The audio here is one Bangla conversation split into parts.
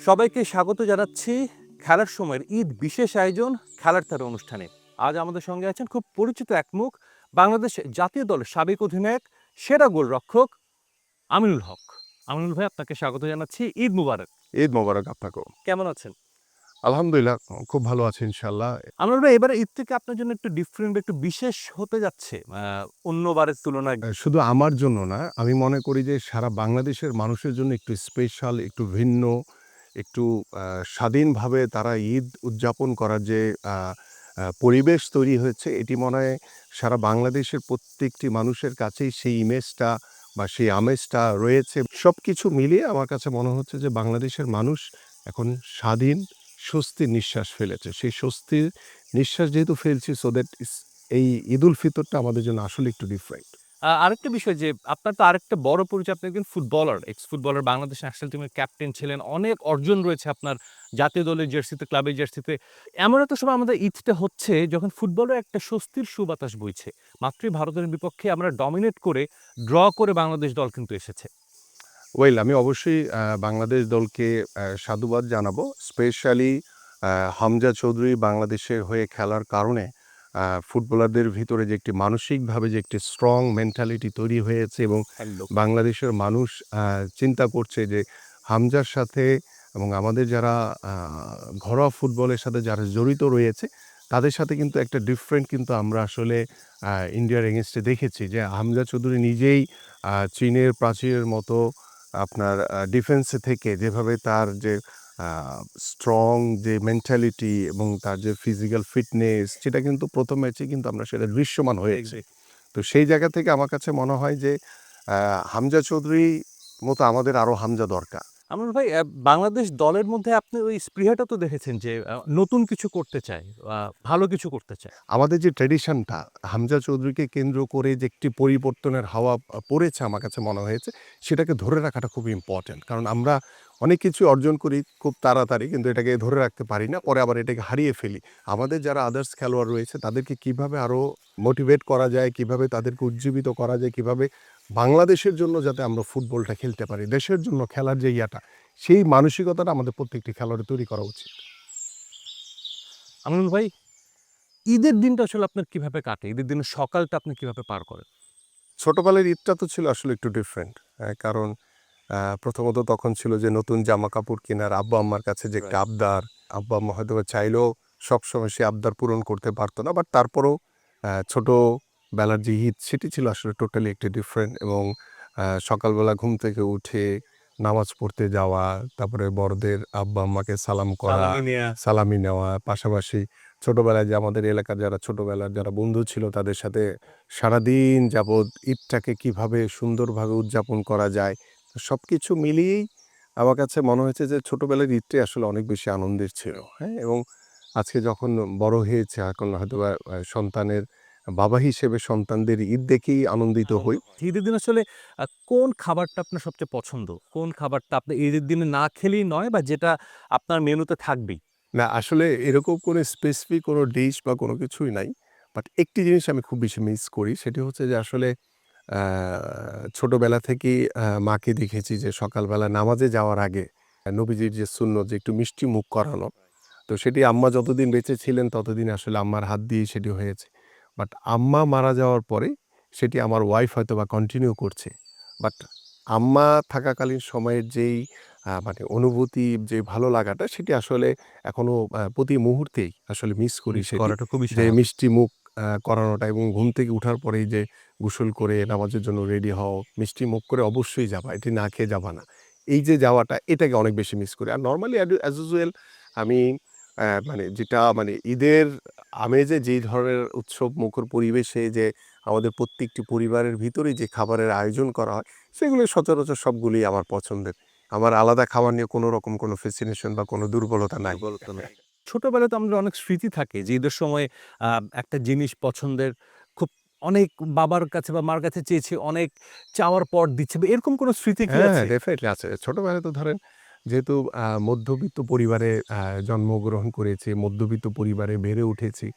সবাইকে স্বাগত জানাচ্ছি খেলার সময়ের ঈদ বিশেষ আয়োজন খেলার তারা অনুষ্ঠানে। আজ আমাদের সঙ্গে আছেন খুব পরিচিত এক মুখ, বাংলাদেশ জাতীয় দলের সাবেক অধিনায়ক, সেরা গোলরক্ষক আমিনুল হক। আমিনুল ভাই, আপনাকে স্বাগত জানাচ্ছি। ঈদ মুবারক। ঈদ মোবারক আপনাকেও। কেমন আছেন? আলহামদুলিল্লাহ খুব ভালো আছি ইনশাআল্লাহ। আমিনুল ভাই, এবারে ঈদ থেকে আপনার জন্য একটু ডিফারেন্ট, একটু বিশেষ হতে যাচ্ছে অন্যবারের তুলনায়। শুধু আমার জন্য না, আমি মনে করি যে সারা বাংলাদেশের মানুষের জন্য একটু স্পেশাল, একটু ভিন্ন, একটু স্বাধীনভাবে তারা ঈদ উদযাপন করার যে আ আ পরিবেশ তৈরি হয়েছে, এটি মনে হয় সারা বাংলাদেশের প্রত্যেকটি মানুষের কাছেই সেই ইমেজটা বা সেই আমেজটা রয়েছে। সবকিছু মিলিয়ে আমার কাছে মনে হচ্ছে যে বাংলাদেশের মানুষ এখন স্বাধীন, স্বস্তির নিঃশ্বাস ফেলেছে। সেই স্বস্তির নিঃশ্বাস যেহেতু ফেলছি, সো দ্যাট এই ঈদুল ফিতরটা আমাদের জন্য আসলে একটু ডিফারেন্ট। আরেকটা বিষয় যে আপনার তো আরেকটা বড় পরিচয়, আপনি একজন footballer, x footballer, Bangladesh national টিমের ক্যাপ্টেন ছিলেন। অনেক অর্জন রয়েছে আপনার জাতীয় দলের জার্সিতে, ক্লাবের জার্সিতে। এমন একটা সময় আমাদের ঈদটা হচ্ছে যখন ফুটবলের একটা স্বস্তির সুবাতাস বইছে। মাত্রই ভারতের বিপক্ষে আমরা ডমিনেট করে ড্র করে বাংলাদেশ দল কিন্তু এসেছে। আমি অবশ্যই বাংলাদেশ দলকে সাধুবাদ জানাবো। স্পেশালি হামজা চৌধুরী বাংলাদেশের হয়ে খেলার কারণে ফুটবলারদের ভিতরে যে একটি মানসিকভাবে যে একটি স্ট্রং মেন্টালিটি তৈরি হয়েছে এবং একদম। বাংলাদেশের মানুষ চিন্তা করছে যে হামজার সাথে এবং আমাদের যারা আ ঘরোয়া ফুটবলের সাথে যারা জড়িত রয়েছে, তাদের সাথে কিন্তু একটা ডিফারেন্ট কিন্তু আমরা আসলে ইন্ডিয়ার এগেইনস্টে দেখেছি যে হামজা চৌধুরী নিজেই চীনের প্রাচীরের মতো আপনার ডিফেন্সে থেকে যেভাবে তার যে স্ট্রং যে মেন্টালিটি এবং তার যে ফিজিক্যাল ফিটনেস, সেটা কিন্তু প্রথম ম্যাচে কিন্তু আমরা সেটা দৃশ্যমান হয়েছে। তো সেই জায়গা থেকে আমার কাছে মনে হয় যে হামজা চৌধুরী মতো আমাদের আরও হামজা দরকার। আমিনুল ভাই, বাংলাদেশ দলের মধ্যে আপনি ওই স্পৃহাটা তো দেখেছেন যে নতুন কিছু করতে চায়, ভালো কিছু করতে চায়। আমাদের যে ট্র্যাডিশনটা হামজা চৌধুরীকে কেন্দ্র করে যে একটি পরিবর্তনের হাওয়া পড়েছে আমার কাছে মনে হয়েছে, সেটাকে ধরে রাখাটা খুব ইম্পর্ট্যান্ট। কারণ আমরা অনেক কিছু অর্জন করি খুব তাড়াতাড়ি, কিন্তু এটাকে ধরে রাখতে পারি না, পরে আবার এটাকে হারিয়ে ফেলি। আমাদের যারা আদার্স খেলোয়াড় রয়েছে তাদেরকে কিভাবে আরও মোটিভেট করা যায়, কিভাবে তাদেরকে উজ্জীবিত করা যায়, কিভাবে বাংলাদেশের জন্য যাতে আমরা ফুটবলটা খেলতে পারি, দেশের জন্য খেলার যে ইয়াটা, সেই মানসিকতাটা আমাদের প্রত্যেকটি খেলোয়াড়ের তৈরি করা উচিত। আমিনুল ভাই, ঈদের দিনটা আসলে আপনার কিভাবে কাটে? ঈদের দিনের সকালটা আপনি কিভাবে পার করেন? ছোটবেলার ঈদটা তো ছিল আসলে একটু ডিফারেন্ট। কারণ প্রথমত তখন ছিল যে নতুন জামাকাপড় কেনার আব্বা-আম্মার কাছে যে একটা আবদার, আব্বা-আম্মা হয়তোবা চাইলেও সবসময় সেই আবদার পূরণ করতে পারত না। বাট তারপরেও ছোটবেলার যে ঈদ, সেটি ছিল আসলে টোটালি একটি ডিফারেন্ট এবং সকালবেলা ঘুম থেকে উঠে নামাজ পড়তে যাওয়া, তারপরে বড়দের আব্বা-আম্মাকে সালাম করা, সালামি নেয়া। সালামি নেওয়া। পাশাপাশি ছোটবেলায় যে আমাদের এলাকার যারা ছোটবেলার যারা বন্ধু ছিল, তাদের সাথে সারাদিন যাবৎ ঈদটাকে কিভাবে সুন্দরভাবে উদযাপন করা যায়, সবকিছু মিলিয়েই আমার কাছে মনে হয়েছে যে ছোটবেলার ঈদটাই আসলে অনেক বেশি আনন্দের ছিল। হ্যাঁ? এবং আজকে যখন বড় হয়েছে, এখন হয়তোবা সন্তানের বাবা হিসেবে সন্তানদের ঈদ দেখেই আনন্দিত আনন্দ হই। হয়। ঈদের দিন আসলে কোন খাবারটা আপনার সবচেয়ে পছন্দ? কোন খাবারটা আপনি ঈদের দিনে না খেলেই নয়, বা যেটা আপনার মেনুতে থাকবেই? না, আসলে এরকম কোনো স্পেসিফিক কোনো ডিশ বা কোনো কিছুই নাই। বাট একটি জিনিস আমি খুব বেশি মিস করি। সেটি হচ্ছে যে আসলে আ ছোটবেলা থেকেই মাকে দেখেছি যে সকালবেলা নামাজে যাওয়ার আগে নবীজির যে সুন্নত যে একটু মিষ্টি মুখ করানো। তো সেটি আম্মা যতদিন বেঁচে ছিলেন ততদিন আসলে আম্মার হাত দিয়েই সেটি হয়েছে। বাট আম্মা মারা যাওয়ার পরে সেটি আমার ওয়াইফ হয়তোবা কন্টিনিউ করছে। বাট আম্মা থাকাকালীন সময়ের যেই মানে অনুভূতি, যে ভালো লাগাটা, সেটি আসলে এখনো প্রতি মুহূর্তেই আসলে মিস করি মিস সেটি। করাটা খুবই যে স্বাভাবিক। মিষ্টি মুখ করানোটা এবং ঘুম থেকে উঠার পরেই যে গোসল করে নামাজের জন্য রেডি হও, মিষ্টি মুখ করে অবশ্যই যাবা। এটি না খেয়ে যাবা না। এই যে যাওয়াটা, এটাকে অনেক বেশি মিস করি। আর নরমালি অ্যাজ ইউজুয়াল আমি মানে যেটা মানে ঈদের আমেজে যেই ধরনের উৎসব মুখর পরিবেশে যে আমাদের প্রত্যেকটি পরিবারের ভিতরেই যে খাবারের আয়োজন করা হয়, সেগুলো সচরাচর সবগুলোই আমার পছন্দের। আমার আলাদা খাবার নিয়ে কোনো রকম কোনো ফ্যাসিনেশন বা কোনো দুর্বলতা নাই। দুর্বলতা নাই। ছোটবেলায় তো আমাদের অনেক স্মৃতি থাকে যে ঈদের সময় আ একটা জিনিস পছন্দের, খুব অনেক বাবার কাছে বা মার কাছে চেয়েছি, অনেক চাওয়ার পর দিচ্ছে, বা এরকম কোনো স্মৃতি কি হ্যাঁ, আছে? ডেফিনিটলি আছে। ছোটবেলায় তো ধরেন, যেহেতু মধ্যবিত্ত পরিবারে জন্মগ্রহণ করেছি, মধ্যবিত্ত পরিবারে বেড়ে উঠেছি,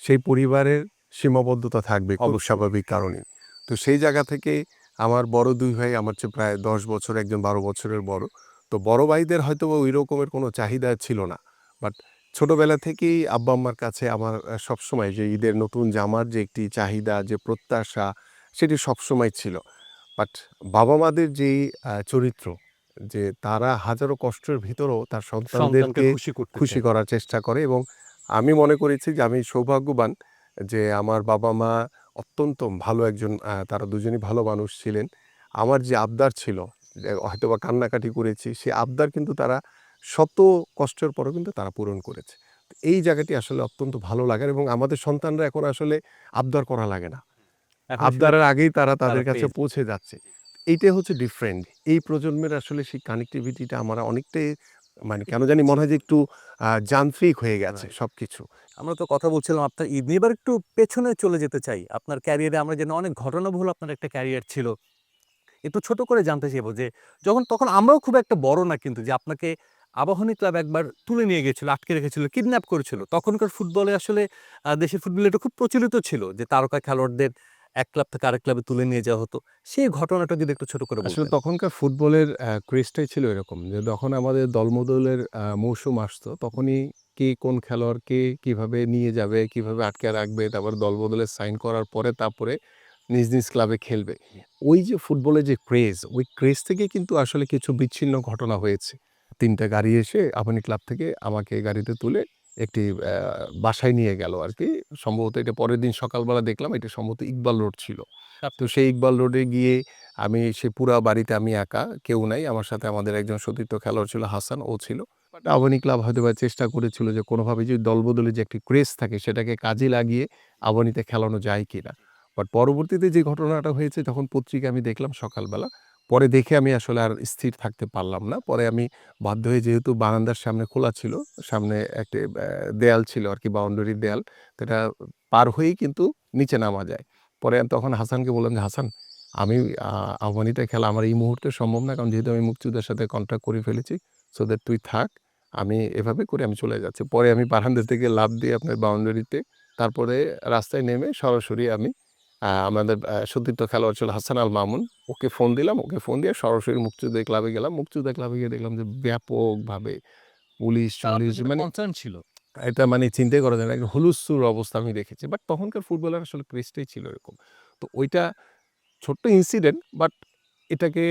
সেই পরিবারের সীমাবদ্ধতা থাকবে খুব অবশ্যই। স্বাভাবিক কারণেই। তো সেই জায়গা থেকে আমার বড় ২ ভাই আমার চেয়ে প্রায় ১০ বছর, একজন ১২ বছরের বড়। তো বড় ভাইদের হয়তো ওই রকমের কোনো চাহিদা ছিল না, বাট ছোটবেলা থেকেই আব্বা আম্মার কাছে আমার সবসময় যে ঈদের নতুন জামার যে একটি চাহিদা, যে প্রত্যাশা, সেটি সবসময় ছিল। বাট বাবা মাদের যেই চরিত্র, যে তারা হাজারো কষ্টের ভিতরেও তার সন্তানকে সন্তানদেরকে খুশি করতে খুশি চায়। করার চেষ্টা করে, এবং আমি মনে করেছি যে আমি সৌভাগ্যবান যে আমার বাবা মা অত্যন্ত ভালো একজন, তারা দুজনই ভালো মানুষ ছিলেন। আমার যে আবদার ছিল, যে হয়তোবা কান্নাকাটি করেছি, সে আবদার কিন্তু তারা শত কষ্টের পরেও কিন্তু তারা পূরণ করেছে। তো এই জায়গাটি আসলে অত্যন্ত ভালো লাগার, এবং আমাদের সন্তানরা এখন আসলে আবদার করা লাগে না। এখন সেটা আবদারের আগেই তারা তারা তাদের কাছে পেয়ে পৌঁছে যাচ্ছে। এইটাই হচ্ছে ডিফারেন্ট। এই প্রজন্মের আসলে সেই কানেক্টিভিটিটা আমরা অনেকটাই, মানে কেন জানি মনে হয় যে একটু যান্ত্রিক হয়ে গেছে রাইট। সবকিছু। আমরা তো কথা বলছিলাম আপনার ঈদ নিয়ে। এবার একটু পেছনে চলে যেতে চাই। আপনার ক্যারিয়ারে আমরা জানি অনেক ঘটনাবহুল আপনার একটা ক্যারিয়ার ছিল। একটু ছোট করে জানতে চাইবো যে তখন আমরাও খুব একটা বড় না কিন্তু যে আপনাকে আবাহনী ক্লাব একবার তুলে নিয়ে গিয়েছিল, আটকে রেখেছিল, কিডন্যাপ করেছিল। তখনকার ফুটবলে আসলে দেশের ফুটবলে এটা খুব প্রচলিত ছিল যে তারকা খেলোয়াড়দের এক ক্লাব থেকে আরেক ক্লাবে তুলে নিয়ে যাওয়া হতো। সেই ঘটনাটা যদি একটু ছোট করে আসলে বলতেন। তখনকার ফুটবলের ক্রেজটাই ছিল এরকম যে যখন আমাদের দলবদলের মৌসুম আসতো, তখনই কে কোন খেলোয়াড়কে কিভাবে নিয়ে যাবে, কিভাবে আটকে রাখবে, তারপর দলবদলে সাইন করার পরে তারপরে নিজ নিজ ক্লাবে খেলবে। ওই যে ফুটবলের যে ক্রেজ, ওই ক্রেজ থেকে কিন্তু আসলে কিছু বিচ্ছিন্ন ঘটনা হয়েছে। ৩ টা গাড়ি এসে আবাহনী ক্লাব থেকে আমাকে গাড়িতে তুলে একটি বাসায় নিয়ে গেল আরকি। সম্ভবত এটা পরের দিন সকালবেলা দেখলাম এটা সম্ভবত ইকবাল রোড ছিল। তো সেই ইকবাল রোডে গিয়ে আমি সে পুরা বাড়িতে আমি একা, কেউ নাই। আমার সাথে আমাদের একজন সতীর্থ খেলোয়াড় ছিল হাসান, ও ছিল। বাট আবাহনী ক্লাব হয়তোবা চেষ্টা করেছিল যে কোনোভাবে যদি দলবদলে যে একটি ক্রেজ থাকে সেটাকে কাজে লাগিয়ে আবাহনীতে খেলানো যায় কিনা। বাট পরবর্তীতে যে ঘটনাটা হয়েছে, তখন পত্রিকায় আমি দেখলাম সকালবেলা। পরে দেখে আমি আসলে আর স্থির থাকতে পারলাম না। পরে আমি বাধ্য হয়ে, যেহেতু বারান্দার সামনে খোলা ছিল, সামনে একটি দেয়াল ছিল আরকি, বাউন্ডারি দেয়াল। তো এটা পার হয়েই কিন্তু নিচে নামা যায়। পরে আমি তখন হাসানকে বললাম যে, "হাসান, আমি আ আবাহনীতে খেলা আমার এই মুহূর্তে সম্ভব না। কারণ যেহেতু আমি মুক্তিযোদ্ধার সাথে কন্ট্রাক্ট করে ফেলেছি। সো দ্যাট তুই থাক। আমি এভাবে করে আমি চলে যাচ্ছি।" পরে আমি বারান্দা থেকে লাফ দিয়ে আপনার বাউন্ডারিতে, তারপরে রাস্তায় নেমে সরাসরি আমি আমাদের সতীর্থ খেলোয়াড় ছিল হাসান আল মামুন। ওকে ফোন দিলাম। ওকে ফোন দিয়ে সরাসরি মুক্তিযোদ্ধা ক্লাবে গেলাম। মুক্তিযোদ্ধা ক্লাবে গিয়ে দেখলাম যে ব্যাপকভাবে তারা আপনার পুলিশ-টুলিশ, সাথে মানে কনসার্ন ছিল। এটা মানে চিন্তাই করা যায় না। একটা হুলস্থুল অবস্থা আমি দেখেছি। বাট তখনকার ফুটবলের আসলে ক্রেজটাই ছিল এরকম। তো ওইটা ছোট্ট ইনসিডেন্ট, বাট এটাকে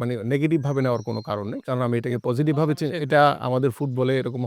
মানে নেগেটিভ ভাবে নেওয়ার কোনো কারণ নেই। কারণ আমি এটাকে পজিটিভ ভাবে হরহামেশাই এটা হয়েছে। আমাদের ফুটবলে এরকম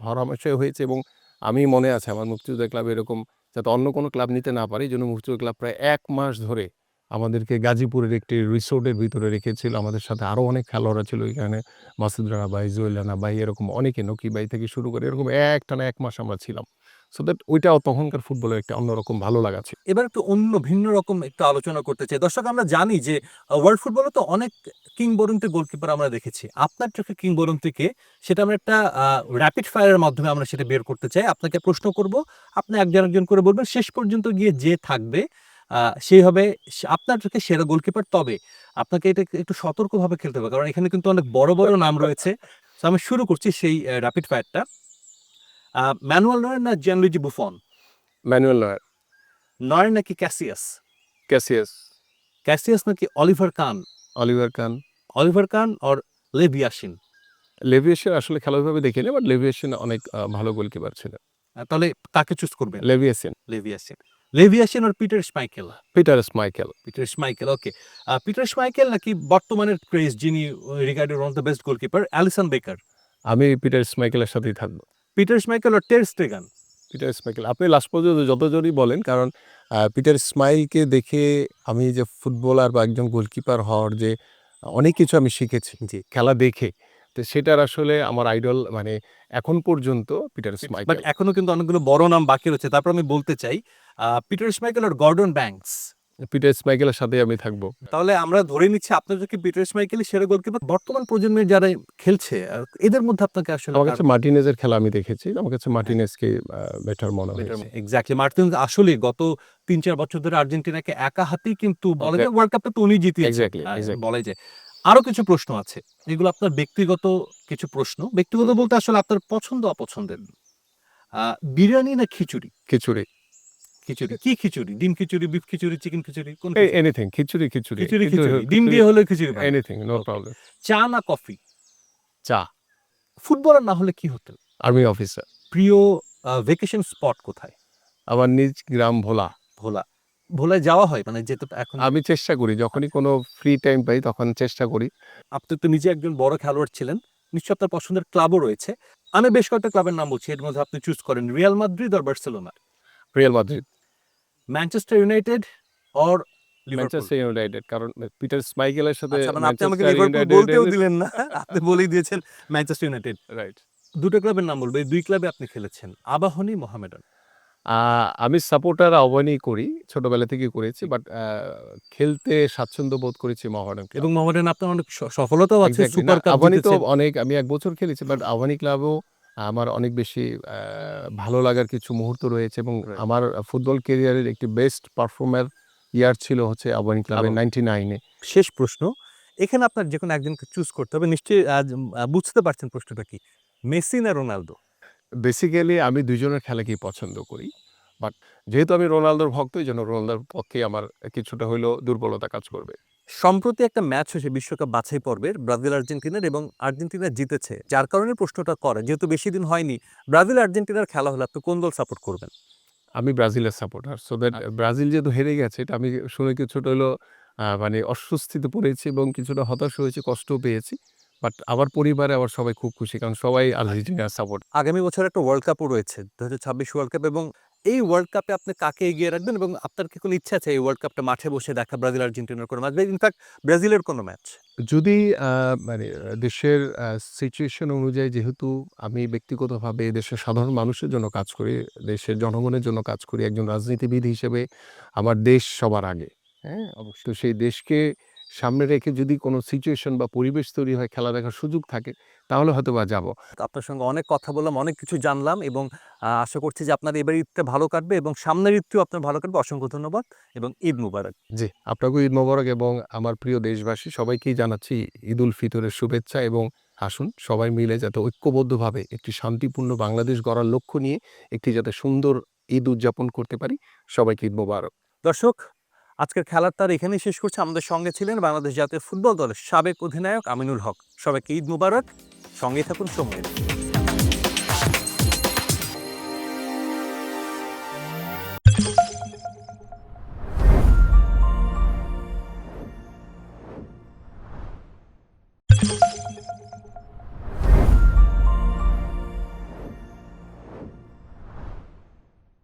হরহামেশাই হয়েছে, এবং আমি মনে আছে আমার মুক্তিযোদ্ধা ক্লাবে এরকম যাতে অন্য কোনো ক্লাব নিতে না পারে, এজন্য মুক্তিযোদ্ধা ক্লাব প্রায় ১ মাস ধরে আমাদেরকে গাজীপুরের একটি রিসোর্টের ভিতরে রেখেছিল। আমাদের সাথে আরো অনেক খেলোয়াড়রা ছিল এখানে। মাসুদ রানা ভাই, জুয়েল রানা ভাই, এরকম অনেকে, নকি ভাই থেকে শুরু করে এরকম একটানা ১ মাস আমরা ছিলাম। সো দ্যাট ওইটাও তখনকার ফুটবলের একটা অন্যরকম ভালো লাগা ছিল। এবার একটু অন্য ভিন্ন রকম একটু আলোচনা করতে চাই। দর্শক আমরা জানি যে ওয়ার্ল্ড ফুটবলে তো অনেক কিংবদন্তি গোলকিপার আমরা দেখেছি। আপনার চোখে কিংবদন্তি কে? সেটা আমরা একটা র‍্যাপিড ফায়ার এর মাধ্যমে আমরা সেটা বের করতে চাই। আপনাকে প্রশ্ন করব, আপনি একজন করে বলবেন। শেষ পর্যন্ত গিয়ে যে থাকবে সেই হবে আপনার চোখে সেরা গোলকিপার। তবে আপনাকে এটা একটু সতর্কভাবে খেলতে হবে। কারণ এখানে কিন্তু অনেক বড় নাম রয়েছে। সো আমি শুরু করছি সেই র‍্যাপিড ফায়ারটা। ম্যানুয়েল নয়ের না Gianluigi Buffon? Manuel Neuer, Neuer নাকি ক্যাসিয়াস? ক্যাসিয়াস, ক্যাসিয়াস নাকি Oliver Kahn? Oliver Kahn. Oliver Kahn or Lev Yashin? লেভিয়েশন আসলে খেলা ওইভাবে দেখিনি, বাট লেভিয়েশন অনেক ভালো গোলকিপার ছিলেন। তাহলে কাকে চুজ করবেন? লেভিয়েশন, Lev Yashin. Lev Yashin or Peter Schmeichel? Peter Schmeichel. Peter Schmeichel, okay. Peter Schmeichel নাকি বর্তমানের ক্রেজ যিনি regarded one of the best goalkeeper Alisson Becker? আমি পিটার স্মাইকেলের সাথেই থাকবো। Peter Schmeichel or ter Stegen? Peter Schmeichel. আপনি লাস্ট পর্যন্ত যতজনই বলেন, কারণ পিটার স্মাইলকে দেখে আমি যে ফুটবলার বা একজন গোলকিপার হওয়ার যে অনেক কিছু আমি শিখেছি জি। খেলা দেখে। তো সেটার আসলে আমার আইডল মানে এখন পর্যন্ত পিটার বাট স্মাইকেল। এখনো কিন্তু অনেকগুলো বড় নাম বাকি রয়েছে। তারপর আমি বলতে চাই Peter Schmeichel or Gordon Banks? Peter স্মাইকেলের সাথেই আমি থাকবো। তাহলে আমরা ধরে নিচ্ছি আপনার চোখে পিটার স্মাইকেলই সেরা গোলকিপার। বর্তমান প্রজন্মের যারা খেলছে এদের মধ্যে আপনাকে আসলে আমার কাছে মার্টিনেজের খেলা আমি দেখেছি। আমার কাছে মার্টিনেজকে বেটার মনে হয়েছে। এক্সাক্টলি মার্টিনেজ আসলেই গত ৩-৪ বছর ধরে আর্জেন্টিনাকে একা হাতেই কিন্তু বলা যায় ওয়ার্ল্ড কাপটা তো উনি জিতিয়েছেন। Exactly, exactly. বলাই যায়। আরো কিছু প্রশ্ন আছে। এগুলো আপনার ব্যক্তিগত কিছু প্রশ্ন। ব্যক্তিগত বলতে আসলে আপনার পছন্দ অপছন্দের। বিরিয়ানি না খিচুড়ি? খিচুড়ি। খিচুড়ি। কি খিচুড়ি? ডিম খিচুড়ি, বিফ খিচুড়ি, চিকেন খিচুড়ি, কোন খিচুড়ি? এনিথিং, খিচুড়ি, খিচুড়ি। খিচুড়ি, কিন্তু খিচুড়ি। ডিম খিচুড়ি দিয়ে হলেও খিচুড়ি ভালো। এনিথিং, নো ওকে। প্রবলেম। চা না কফি? চা। ফুটবলার না হলে কি হতেন? Army officer. প্রিয় ভ্যাকেশন স্পট কোথায়? আমার নিজ গ্রাম ভোলা। ভোলা। ভোলায় যাওয়া হয়? মানে যেতে তো এখন আমি চেষ্টা করি যখনই কোনো ফ্রি টাইম পাই তখন চেষ্টা করি। আপনি তো নিজে একজন বড় খেলোয়াড় ছিলেন। নিশ্চয়ই আপনার পছন্দের ক্লাবও রয়েছে। আমি বেশ কয়েকটা ক্লাবের নাম বলছি। এর মধ্যে আপনি চুজ করেন Real Madrid or Barcelona, Real Madrid, Manchester United or Liverpool. Manchester United কারণ পিটার স্মাইকেলের সাথে আচ্ছা, মানে আপনি আমাকে ম্যানচেস্টার লিভারপুল ইউনাইটেড বলতেও দিলেন না। আপনি বলেই দিয়েছেন ম্যানচেস্টার ইউনাইটেড। রাইট। ২ টা ক্লাবের নাম বলবো। এই ২ ক্লাবে আপনি খেলেছেন। আবাহনী, মোহামেডান। আ আমি সাপোর্টার আহ্বানই করি। ছোটবেলা থেকেই করেছি। বাট খেলতে স্বাচ্ছন্দ্য বোধ করেছি মোহামেডান ক্লাব। এবং মোহামেডান আপনার অনেক সফলতাও আছে। এক্সাক্টলি। না সুপার কাপ আহ্বানি তো জিতেছেন। অনেক আমি ১ বছর খেলেছি। বাট আহ্বানি ক্লাবও আমার অনেক বেশি ভালো লাগার কিছু মুহূর্ত রয়েছে এবং রাইট। আমার ফুটবল ক্যারিয়ারের একটি বেস্ট পারফর্মার ইয়ার ছিল হচ্ছে আহ্বানি ক্লাবের আবাহনী। 99 এ। শেষ প্রশ্ন। এখানে আপনার যেকোনো একজনকে চুজ করতে হবে। নিশ্চয়ই আজ বুঝতে পারছেন প্রশ্নটা কি? মেসি না রোনালদো? বেসিক্যালি আমি ২ জনের খেলাকেই পছন্দ করি। বাট যেহেতু আমি রোনালদোর ভক্ত এইজন্য রোনালদোর পক্ষেই আমার কিছুটা হইলেও দুর্বলতা কাজ করবে। সম্প্রতি একটা ম্যাচ হয়েছে বিশ্বকাপ বাছাই পর্বের ব্রাজিল আর্জেন্টিনার এবং আর্জেন্টিনা জিতেছে। যার কারণে প্রশ্নটা করে যেহেতু বেশি দিন হয়নি, ব্রাজিল আর্জেন্টিনার খেলা হলে আপনি কোন দল সাপোর্ট করবেন? আমি ব্রাজিলের সাপোর্টার। সো দ্যাট ব্রাজিল যেহেতু হেরে গেছে এটা আমি শুনে কিছুটা হইলেও মানে অস্বস্তিতে পড়েছি এবং কিছুটা হতাশ হয়েছি, কষ্টও পেয়েছি। বাট আমার পরিবারে আবার সবাই খুব খুশি। কারণ সবাই আর্জেন্টিনার সাপোর্ট। আগামী বছর একটা ওয়ার্ল্ড কাপও রয়েছে। ২০২৬ ওয়ার্ল্ড কাপ এবং এই ওয়ার্ল্ড কাপে আপনি কাকে এগিয়ে রাখবেন এবং আপনার কি কোনো ইচ্ছা আছে এই ওয়ার্ল্ড কাপটা মাঠে বসে দেখা ব্রাজিল আর্জেন্টিনার কোনো ম্যাচ বা ইনফ্যাক্ট ব্রাজিলের কোনো ম্যাচ? যদি মানে দেশের সিচুয়েশন অনুযায়ী যেহেতু আমি ব্যক্তিগতভাবে দেশের সাধারণ মানুষের জন্য কাজ করি, দেশের জনগণের জন্য কাজ করি, একজন রাজনীতিবিদ হিসেবে আমার দেশ সবার আগে। হ্যাঁ? অবশ্যই। তো সেই দেশকে সামনে রেখে যদি কোনো সিচুয়েশন বা পরিবেশ তৈরি হয়, খেলা দেখার সুযোগ থাকে, তাহলে হয়তোবা যাব। আপনার সঙ্গে অনেক কথা বললাম, অনেক কিছু জানলাম এবং আশা করছি যে আপনার এবার ঈদটা ভালো কাটবে এবং সামনের ঈদটিও আপনার ভালো কাটবে। অসংখ্য ধন্যবাদ এবং ঈদ মুবারক। জি, আপনাকেও ঈদ মোবারক এবং আমার প্রিয় দেশবাসী সবাইকেই জানাচ্ছি ঈদুল ফিতরের শুভেচ্ছা এবং আসুন সবাই মিলে যাতে ঐক্যবদ্ধভাবে একটি শান্তিপূর্ণ বাংলাদেশ গড়ার লক্ষ্য নিয়ে একটি যাতে সুন্দর ঈদ উদযাপন করতে পারি। সবাইকে ঈদ মোবারক। দর্শক, আজকের খেলার তার এখানেই শেষ করছি। আমাদের সঙ্গে ছিলেন বাংলাদেশ জাতীয় ফুটবল দলের সাবেক অধিনায়ক আমিনুল হক। সবাইকে ঈদ মুবারক। সঙ্গেই থাকুন সময়ের।